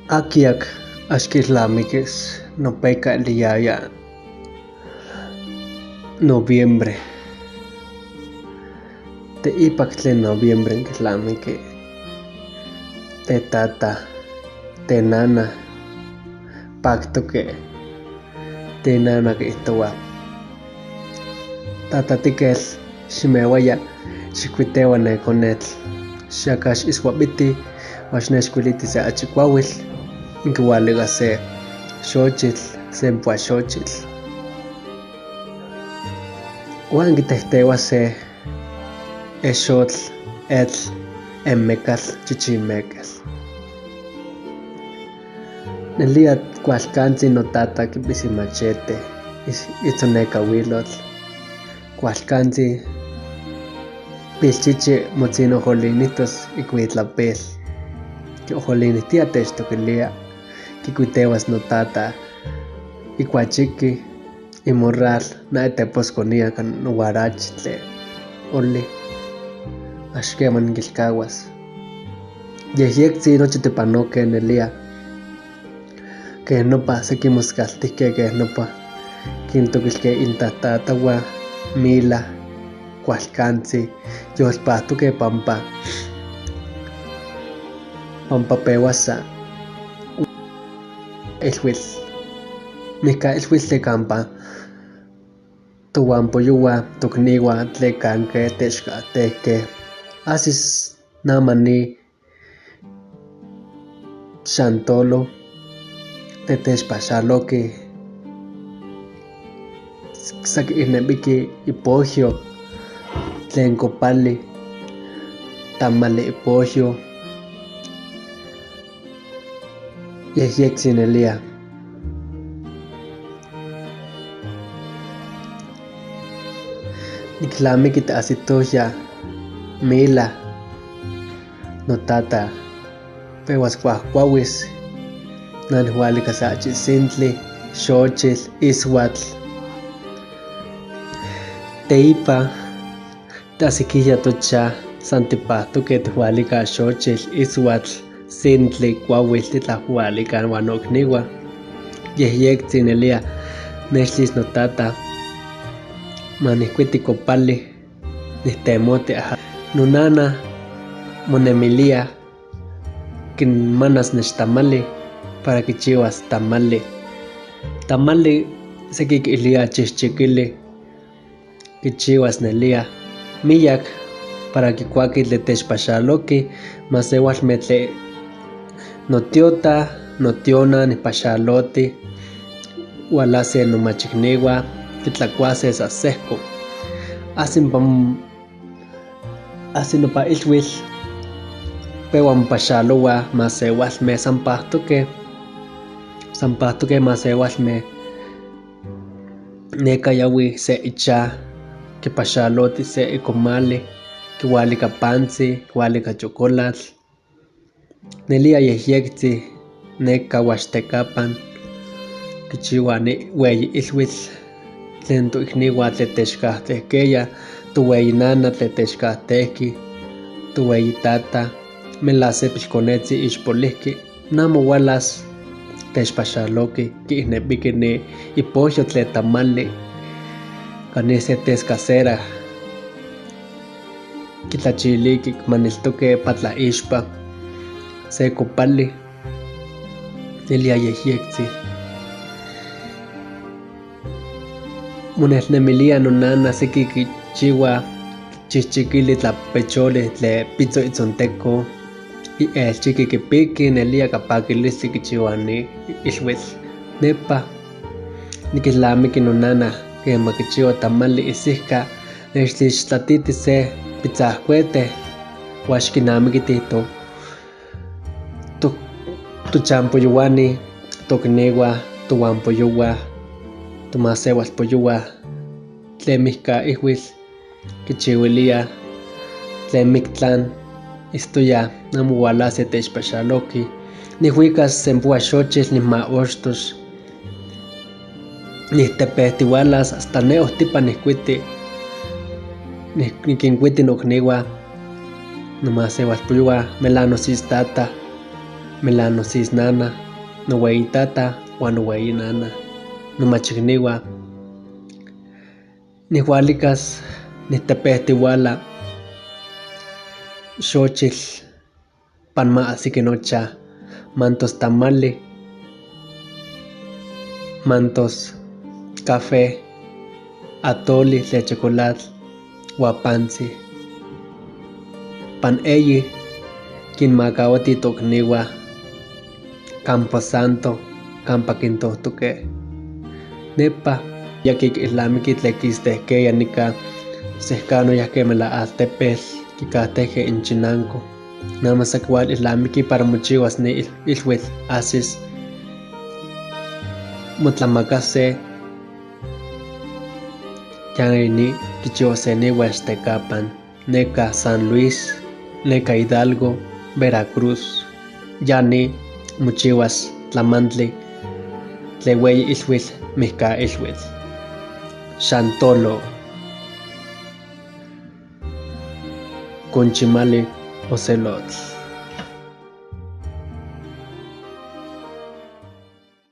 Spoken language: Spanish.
Akiak axquilamiquis nopeca liaya noviembre. Te ipac tlen noviembre quilamiqui te tata, te nana pactoque te nana quihtoua tata tiquel ximeuaya xikuiteua ne conetl xaka xisuapiti uan xnechkuiliti se achi kuauitl nquiualica se xochitl, se puaxochitl uan quitehteua se exotl, etl, emecatl, chichimecatl. Nelia cualcantzin notata quipisi machete itzonecauilotl cualcantzin pilchichi motzin ojolinihtos icuitlapil quiojolinihtia techtoquilia quikuiteuas notata icuachiqui imorral naiteposconia can nohuarachi tle oli axqueman niquilcauas yehyectzin nochi tipanoqueh nelia queh nopa sequimoscaltihqueh queh nopa quintoquilqueh intatatauan mila cualcantzin yolpahtoqueh pampa peuasa ilhuitl nika ilhuitl tlen campa tohuanpoyouan tocniuan tlecanque techcahtehqueh ahsis namani xantolo tetechpaxaloqueh saquihnemiqui ipohyo tlen copali tamali ipohyo yehyectzin nelia. Niquilamiqui tiahsitohya mila notata peuas cuahcuauis nanihualica se achisintli, xochitl, ishuatl teipa tiahsiquihya tocha san tipahtoqueh tihualica xochitl, ishuatl, sintli, cuauitl titlahualica uan nocniuan yehyectzin nelia nechtlis notata manihcuiti copali nihtemoti nonana monemilia quinmanas nechtamali para quichiuas tamali. Tamali seki quilia chihchiquili quichiuas nelia miyac para quicuaqui tlen techpaxaloqueh maseualmeh tlen notiota, notiona nihpaxaloti hualase nomachicniuan titlacuase sa sehco ahsi nopa ilhuitl peua mopaxalouah maseualmeh san pahtoqueh maseualmeh neka yaui se icha quipaxaloti se icomali quiualica pantzin quiualica chocolatl nelia yehyectzin neka huaxtecapan quichiua ni ueyi ilhuitl tlen toicniuan tlen techcahtehqueya toweyinana tlen techcahtehqui toweyitata mela se pilconetzin ixpolihqui amo hualas techpaxaloqueh quihnemiqui ni ipohyo tlen tamali canih se tescasera quitlachiliqui maniltoqueh patlaixpa se copali nelia yehyectzin. Monelnemilia nonana seki quichiua chihchiquili tlapecholi tlen pitzoitzonteco ielchiqui quipiqui nelia capaquilistli quichiua ni ilhuitl nepa niquilamiqui nonana quema quichiua tamali isihca nechtixtlatiti se pitzahcuete uan xquinamiquiti tochanpoyouani tocniuan tohuanpoyouan tomaseualpoyouan tlen mihca ihuitl quichiuilia tlen mictlan istoya amo hualase techpaxaloqueh nihuicas sen puaxochitl nihmaoxtos nihtepehtiualas hasta ne ohtipa nihcuiti niquincuiti nocniuan nomaseualpoyouan melanosis tata Milano sis nana, nuwei tata, wan nuwei nana, numachikniwa. Nihualikas, nitepehtiwala, xochitl, panma asikinocha, mantos tamali, mantos café, atoli de chocolate, huapanzi. Pan eyi, kinmakawati tokniwa, Camposanto, campa kintohtoke. Nepa, yakik islamiki tlekistehkeya nika, sehkano yahkemela altepetl, kikahtehke inchinanko. Nama sakwal islamiki para mochiwas ni ilhuitl asis motlamakase yaini kichiwaseni Huastekapan, neka San Luis, neka Hidalgo, Veracruz. Yani mochiwas tlamantli tlewei ilhuitl mihka ilhuitl. Xantolo, Conchimali, Ocelotl.